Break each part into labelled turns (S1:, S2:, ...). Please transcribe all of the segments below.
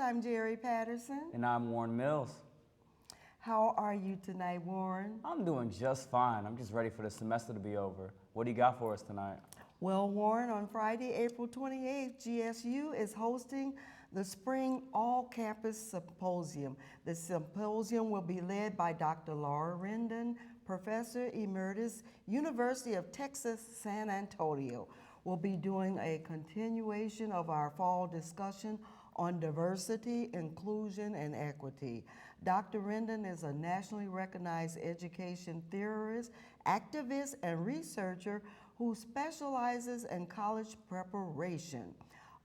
S1: I'm Jerry Patterson.
S2: And I'm Warren Mills.
S1: How are you tonight, Warren?
S2: I'm doing just fine. I'm just ready for the semester to be over. What do you got for us tonight?
S1: Well, Warren, on Friday, April 28th, GSU is hosting the Spring All-Campus Symposium. The symposium will be led by Dr. Laura Rendon, Professor Emeritus, University of Texas, San Antonio. We'll be doing a continuation of our fall discussion on diversity, inclusion, and equity. Dr. Rendon is a nationally recognized education theorist, activist, and researcher who specializes in college preparation.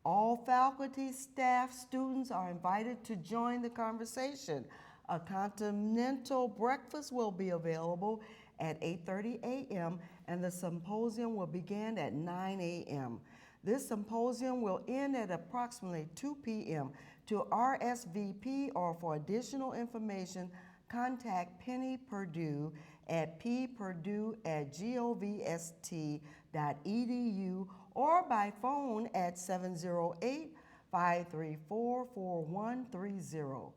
S1: All faculty, staff, students are invited to join the conversation. A continental breakfast will be available at 8:30 a.m. and the symposium will begin at 9 a.m. This symposium will end at approximately 2 p.m. To RSVP or for additional information, contact Penny Purdue at ppurdue@govst.edu or by phone at 708-534-4130.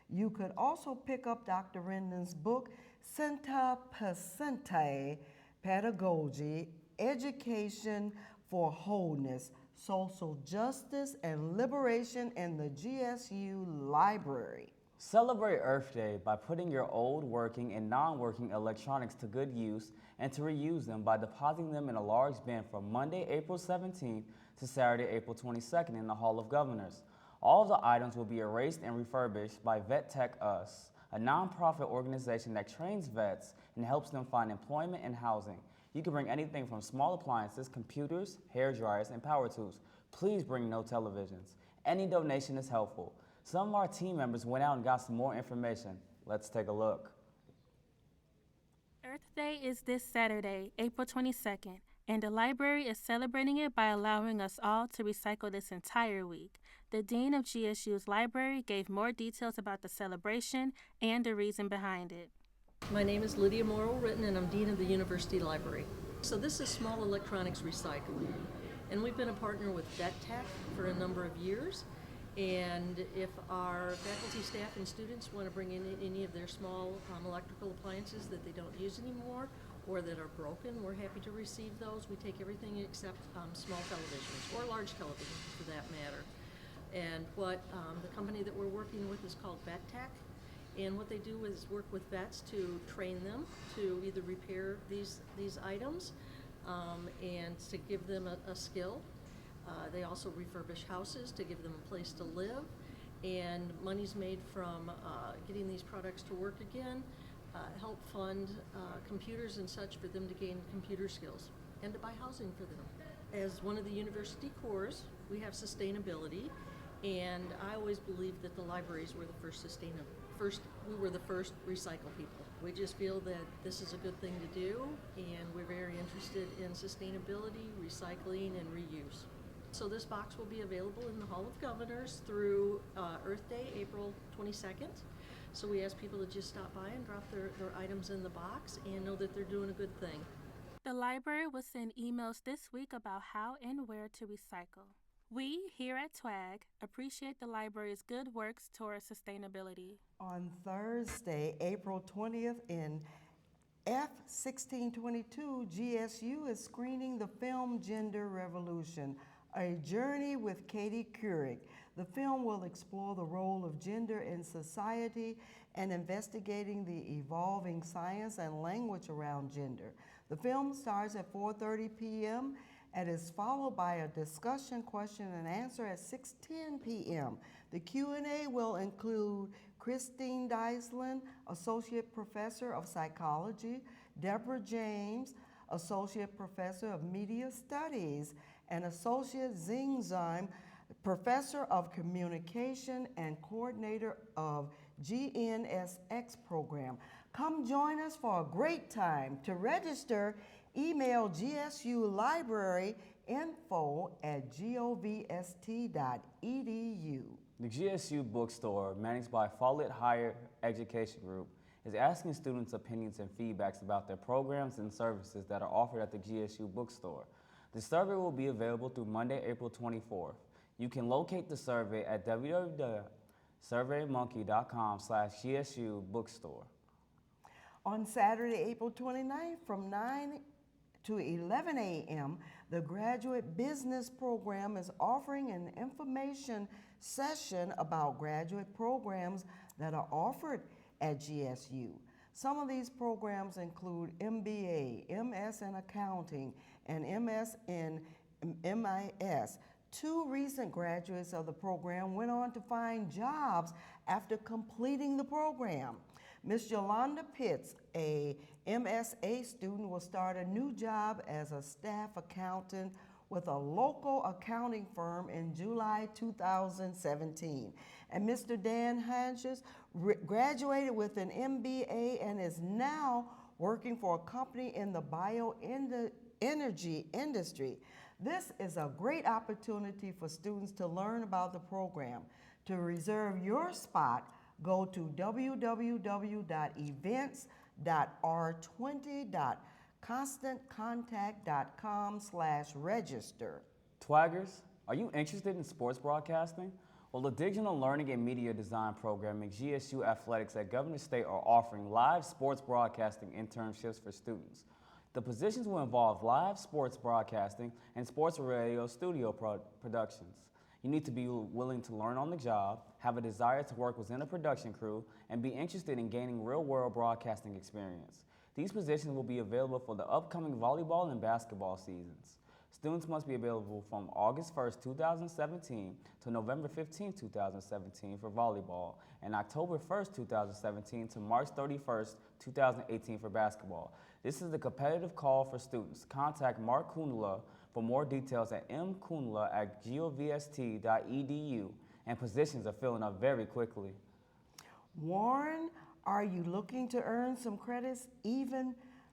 S1: You could also pick up Dr. Rendon's book, Centa Percente Pedagogy, Education for Wholeness, Social Justice and Liberation in the GSU Library.
S2: Celebrate Earth Day by putting your old working and non-working electronics to good use and to reuse them by depositing them in a large bin from Monday, April 17th to Saturday, April 22nd in the Hall of Governors. All of the items will be erased and refurbished by Vet Tech Us, a nonprofit organization that trains vets and helps them find employment and housing. You can bring anything from small appliances, computers, hair dryers, and power tools. Please bring no televisions. Any donation is helpful. Some of our team members went out and got some more information. Let's take a look.
S3: Earth Day is this Saturday, April 22nd, and the library is celebrating it by allowing us all to recycle this entire week. The Dean of GSU's library gave more details about the celebration and the reason behind it.
S4: My name is Lydia Morrill-Ritten and I'm Dean of the University Library. So this is small electronics recycling. And we've been a partner with Vet Tech for a number of years. And if our faculty, staff, and students want to bring in any of their small electrical appliances that they don't use anymore or that are broken, we're happy to receive those. We take everything except small televisions or large televisions for that matter. And what the company that we're working with is called Vet Tech. And what they do is work with vets to train them to either repair these items and to give them a skill. They also refurbish houses to give them a place to live. And money's made from getting these products to work again, help fund computers and such for them to gain computer skills and to buy housing for them. As one of the university cores, we have sustainability. And I always believed that the libraries were the we were the first recycle people. We just feel that this is a good thing to do, and we're very interested in sustainability, recycling, and reuse. So this box will be available in the Hall of Governors through Earth Day, April 22nd. So we ask people to just stop by and drop their items in the box and know that they're doing a good thing.
S3: The library will send emails this week about how and where to recycle. We, here at TWAG, appreciate the library's good works towards sustainability.
S1: On Thursday, April 20th in F1622, GSU is screening the film Gender Revolution, A Journey with Katie Couric. The film will explore the role of gender in society and investigating the evolving science and language around gender. The film starts at 4:30 p.m. and is followed by a discussion, question, and answer at 6:10 p.m. The Q&A will include Christine Deislin, Associate Professor of Psychology, Deborah James, Associate Professor of Media Studies, and Associate Zing Zime, Professor of Communication and Coordinator of GNSX program. Come join us for a great time. To register, email gsulibraryinfo@govst.edu.
S2: The GSU bookstore, managed by Follett Higher Education Group, is asking students' opinions and feedbacks about their programs and services that are offered at the GSU bookstore. The survey will be available through Monday, April 24th. You can locate the survey at SurveyMonkey.com/GSU bookstore.
S1: On Saturday, April 29th, from 9 to 11 a.m., the Graduate Business Program is offering an information session about graduate programs that are offered at GSU. Some of these programs include MBA, MS in Accounting, and MS in MIS. Two recent graduates of the program went on to find jobs after completing the program. Ms. Yolanda Pitts, a MSA student, will start a new job as a staff accountant with a local accounting firm in July 2017. And Mr. Dan Hanches graduated with an MBA and is now working for a company in the bioenergy industry. This is a great opportunity for students to learn about the program. To reserve your spot, go to www.events.r20.constantcontact.com/register.
S2: Twaggers, are you interested in sports broadcasting? Well, the Digital Learning and Media Design program in GSU Athletics at Governor State are offering live sports broadcasting internships for students. The positions will involve live sports broadcasting and sports radio studio productions. You need to be willing to learn on the job, have a desire to work within a production crew, and be interested in gaining real-world broadcasting experience. These positions will be available for the upcoming volleyball and basketball seasons. Students must be available from August 1st, 2017 to November 15th, 2017 for volleyball, and October 1st, 2017 to March 31st, 2018 for basketball. This is a competitive call for students. Contact Mark Kundla for more details at mkundla@govst.edu, and positions are filling up very quickly.
S1: Warren, are you looking to earn some credits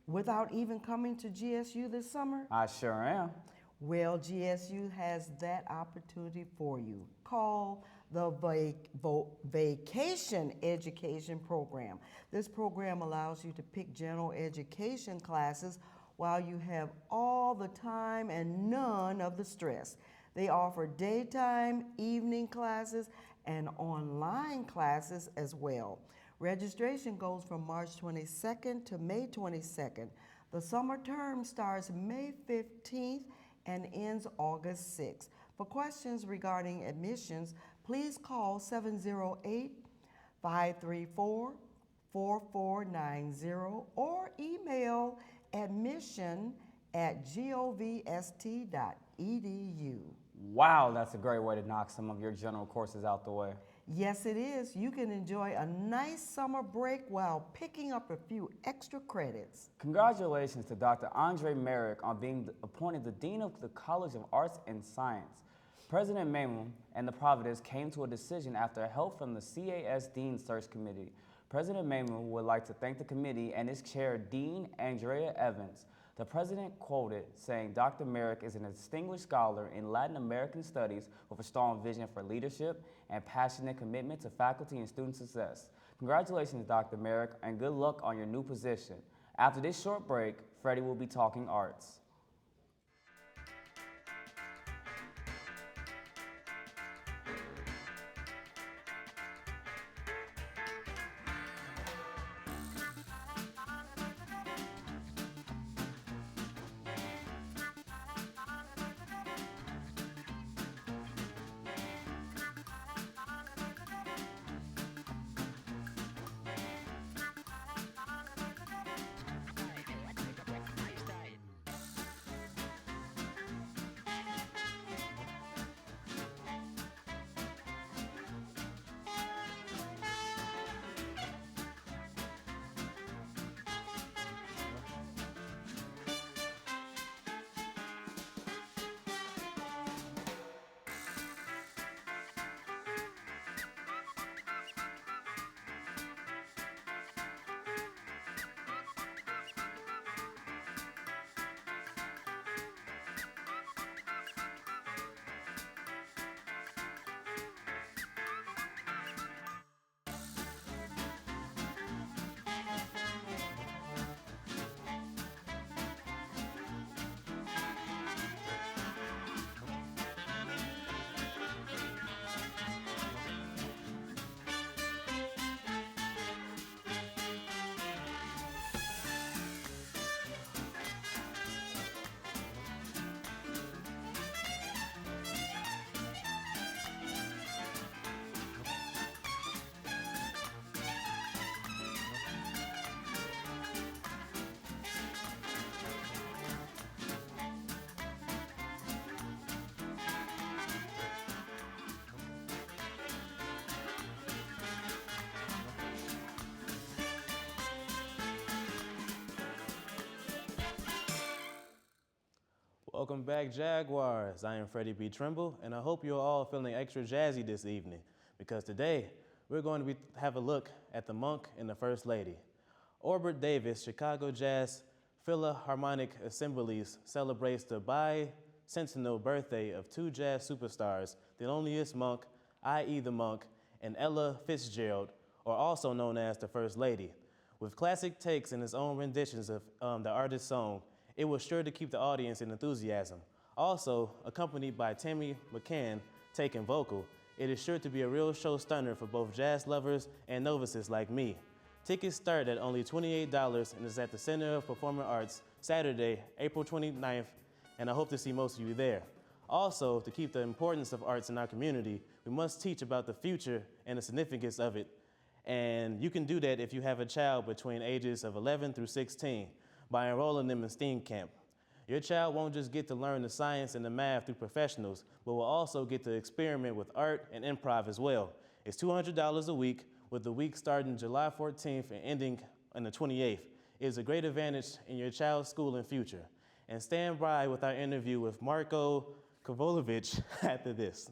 S1: without even coming to GSU this summer?
S2: I sure am.
S1: Well, GSU has that opportunity for you. Call the Vacation Education Program. This program allows you to pick general education classes while you have all the time and none of the stress. They offer daytime, evening classes, and online classes as well. Registration goes from March 22nd to May 22nd. The summer term starts May 15th and ends August 6th. For questions regarding admissions, please call 708-534-4490 or email admission@govst.edu.
S2: Wow, that's a great way to knock some of your general courses out the way.
S1: Yes, it is. You can enjoy a nice summer break while picking up a few extra credits.
S2: Congratulations to Dr. Andre Merrick on being appointed the Dean of the College of Arts and Science. President Mamum and the Providence came to a decision after help from the CAS Dean Search Committee. President Mamum would like to thank the committee and its chair, Dean Andrea Evans. The president quoted saying, Dr. Merrick is a distinguished scholar in Latin American studies with a strong vision for leadership and passionate commitment to faculty and student success. Congratulations, Dr. Merrick, and good luck on your new position. After this short break, Freddie will be talking arts.
S5: Welcome back, Jaguars. I am Freddie B. Trimble, and I hope you're all feeling extra jazzy this evening, because today we're going to have a look at the Monk and the First Lady. Orbit Davis Chicago Jazz Philharmonic Assemblies celebrates the bicentennial birthday of two jazz superstars, Thelonious Monk, i.e. the Monk, and Ella Fitzgerald, or also known as the First Lady. With classic takes and his own renditions of the artist's song, it was sure to keep the audience in enthusiasm. Also, accompanied by Tammy McCann taking vocal, it is sure to be a real show stunner for both jazz lovers and novices like me. Tickets start at only $28 and is at the Center of Performing Arts Saturday, April 29th, and I hope to see most of you there. Also, to keep the importance of arts in our community, we must teach about the future and the significance of it. And you can do that if you have a child between ages of 11 through 16 by enrolling them in STEAM camp. Your child won't just get to learn the science and the math through professionals, but will also get to experiment with art and improv as well. It's $200 a week, with the week starting July 14th and ending on the 28th. It is a great advantage in your child's school and future. And stand by with our interview with Marko Kovalovich after this.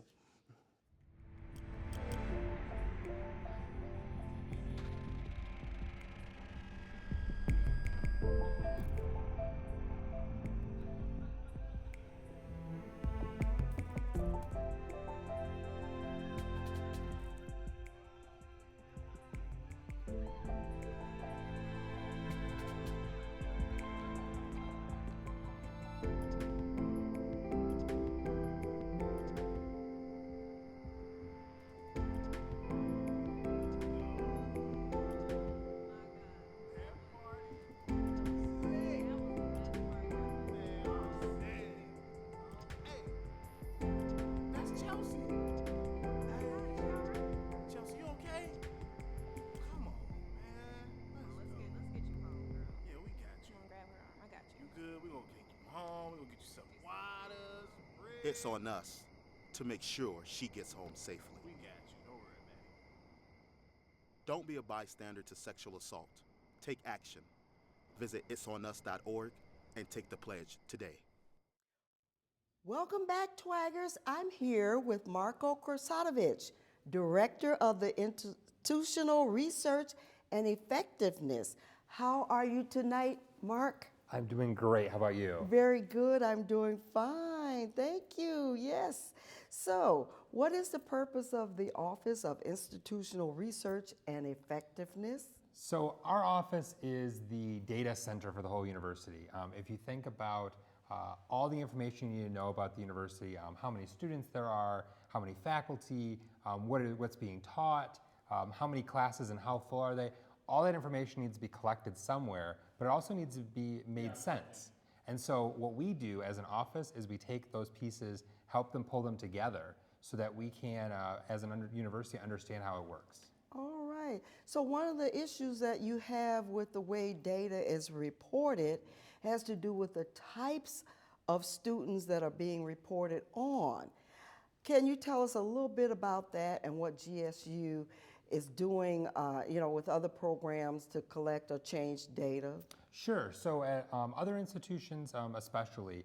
S6: It's on us to make sure she gets home safely.
S7: We got you. Don't worry about it.
S6: Don't be a bystander to sexual assault. Take action. Visit itsonus.org and take the pledge today.
S1: Welcome back, Twaggers. I'm here with Marko Kovalovich, Director of the Institutional Research and Effectiveness. How are you tonight, Mark?
S8: I'm doing great. How about you?
S1: Very good. I'm doing fine. Thank you. Yes. So, what is the purpose of the Office of Institutional Research and Effectiveness?
S8: So our office is the data center for the whole university. If you think about all the information you need to know about the university, how many students there are, how many faculty, what's being taught, how many classes and how full are they, all that information needs to be collected somewhere, but it also needs to be made sense. And so what we do as an office is we take those pieces, help them pull them together so that we can, as an university, understand how it works.
S1: All right. So one of the issues that you have with the way data is reported has to do with the types of students that are being reported on. Can you tell us a little bit about that and what GSU is doing, with other programs to collect or change data?
S8: Sure. So at other institutions, especially,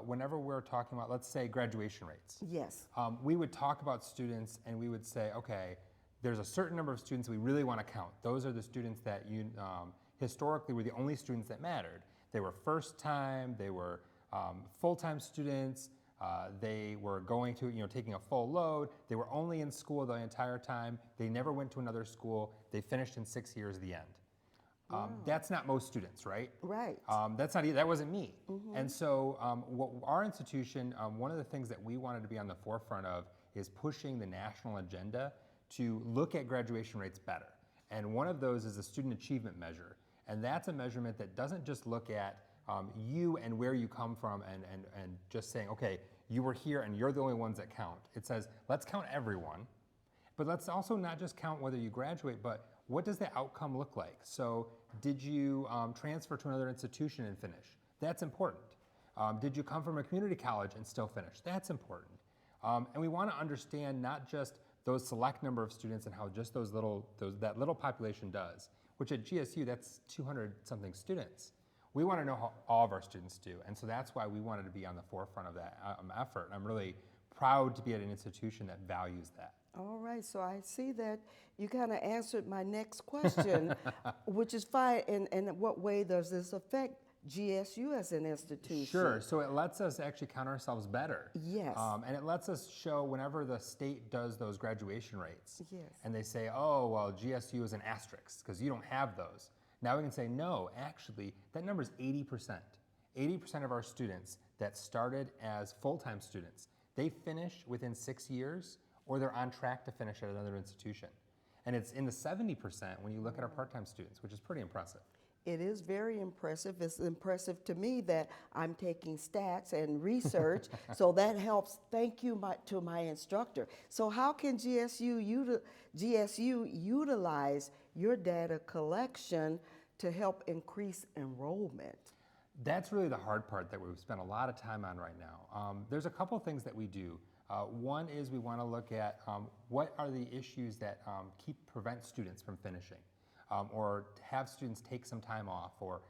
S8: whenever we're talking about, let's say, graduation rates.
S1: Yes.
S8: We would talk about students and we would say, okay, there's a certain number of students we really want to count. Those are the students that historically were the only students that mattered. They were first time, they were full-time students, they were going to, taking a full load. They were only in school the entire time. They never went to another school. They finished in 6 years at the end. That's not most students, right?
S1: Right.
S8: That wasn't me. Mm-hmm. And so our institution, one of the things that we wanted to be on the forefront of is pushing the national agenda to look at graduation rates better. And one of those is the student achievement measure. And that's a measurement that doesn't just look at you and where you come from and just saying, okay, you were here and you're the only ones that count. It says, let's count everyone, but let's also not just count whether you graduate, but what does the outcome look like? So did you transfer to another institution and finish? That's important. Did you come from a community college and still finish? That's important. And we want to understand not just those select number of students and how just that little population does, which at GSU, that's 200 something students. We want to know how all of our students do, and so that's why we wanted to be on the forefront of that effort. And I'm really proud to be at an institution that values that.
S1: All right, so I see that you kind of answered my next question, which is fine. And in what way does this affect GSU as an institution?
S8: Sure, so it lets us actually count ourselves better.
S1: Yes.
S8: And it lets us show whenever the state does those graduation rates,
S1: Yes.
S8: and they say, oh, well, GSU is an asterisk because you don't have those. Now we can say, no, actually, that number is 80%. 80% of our students that started as full-time students, they finish within 6 years, or they're on track to finish at another institution. And it's in the 70% when you look at our part-time students, which is pretty impressive.
S1: It is very impressive. It's impressive to me that I'm taking stats and research, so that helps. Thank you to my instructor. So how can GSU utilize your data collection to help increase enrollment?
S8: That's really the hard part that we've spent a lot of time on right now. There's a couple things that we do. One is we want to look at what are the issues that prevent students from finishing, or have students take some time off, or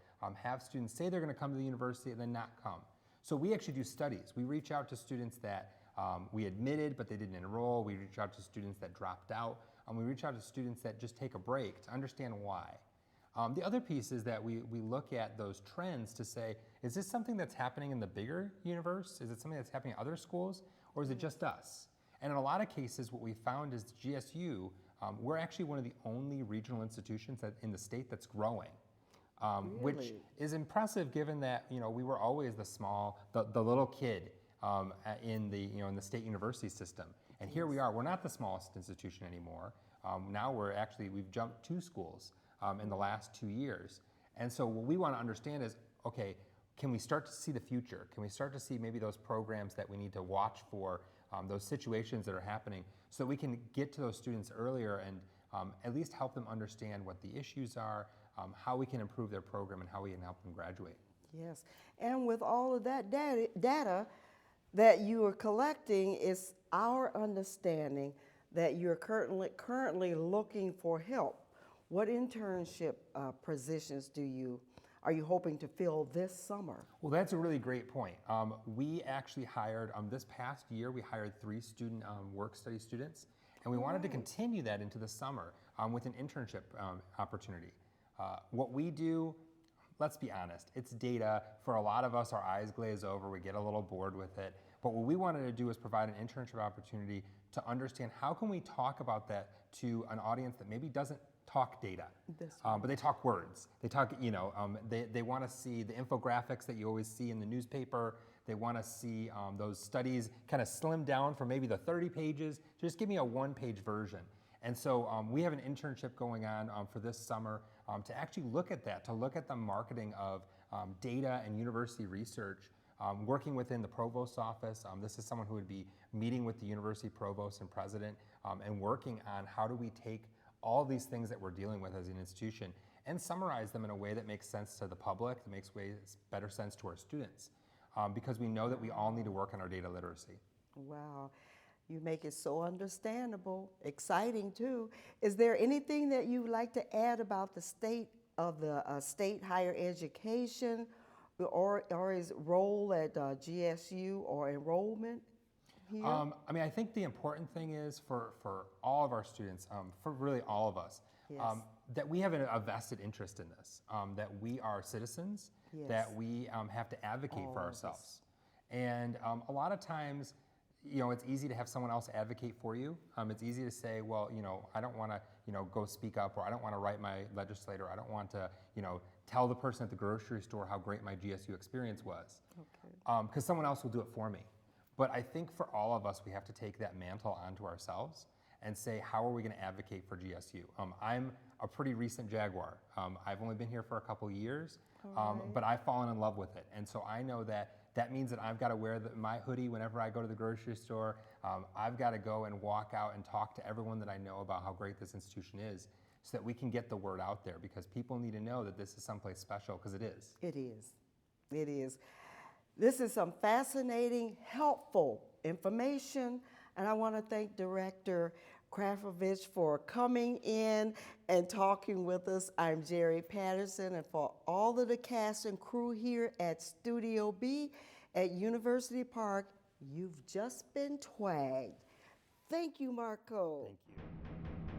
S8: have students say they're going to come to the university and then not come. So we actually do studies. We reach out to students that we admitted but they didn't enroll. We reach out to students that dropped out. We reach out to students that just take a break to understand why. The other piece is that we look at those trends to say, is this something that's happening in the bigger universe? Is it something that's happening at other schools? Or is it just us? And in a lot of cases, what we found is GSU, we're actually one of the only regional institutions in the state that's growing, which is impressive given that we were always the little kid in the state university system. And here we are. We're not the smallest institution anymore. Now we've jumped 2 schools in the last 2 years. And so what we want to understand is, okay, can we start to see the future? Can we start to see maybe those programs that we need to watch for, those situations that are happening, so that we can get to those students earlier and at least help them understand what the issues are, how we can improve their program, and how we can help them graduate.
S1: Yes, and with all of that data that you are collecting, it's our understanding that you're currently looking for help. What internship positions are you hoping to fill this summer?
S8: Well, that's a really great point. We actually hired, this past year, we hired 3 student work study students, and we wanted to continue that into the summer with an internship opportunity. What we do, let's be honest, it's data. For a lot of us, our eyes glaze over, we get a little bored with it. But what we wanted to do is provide an internship opportunity to understand how can we talk about that to an audience that maybe doesn't talk data, but they talk words. They talk, they want to see the infographics that you always see in the newspaper. They want to see those studies kind of slimmed down from maybe the 30 pages. Just give me a 1-page version. And so we have an internship going on for this summer to actually look at that, to look at the marketing of data and university research, working within the provost's office. This is someone who would be meeting with the university provost and president and working on how do we take all these things that we're dealing with as an institution and summarize them in a way that makes sense to the public, that makes better sense to our students, because we know that we all need to work on our data literacy.
S1: Wow, you make it so understandable, exciting too. Is there anything that you would like to add about the state of the state higher education or its role at GSU or enrollment here?
S8: I think the important thing is for all of our students, for really all of us, that we have a vested interest in this, that we are citizens, that we have to advocate for ourselves. And a lot of times, it's easy to have someone else advocate for you. It's easy to say, well, I don't want to, go speak up, or I don't want to write my legislator, I don't want to, tell the person at the grocery store how great my GSU experience was, because someone else will do it for me. But I think for all of us, we have to take that mantle onto ourselves and say, how are we going to advocate for GSU? I'm a pretty recent Jaguar. I've only been here for a couple years, but I've fallen in love with it. And so I know that means that I've got to wear my hoodie whenever I go to the grocery store. I've got to go and walk out and talk to everyone that I know about how great this institution is, so that we can get the word out there, because people need to know that this is someplace special, because it is.
S1: It is. It is. This is some fascinating, helpful information, and I want to thank Director Krafovich for coming in and talking with us. I'm Jerry Patterson, and for all of the cast and crew here at Studio B at University Park, you've just been twagged. Thank you, Marco.
S5: Thank you.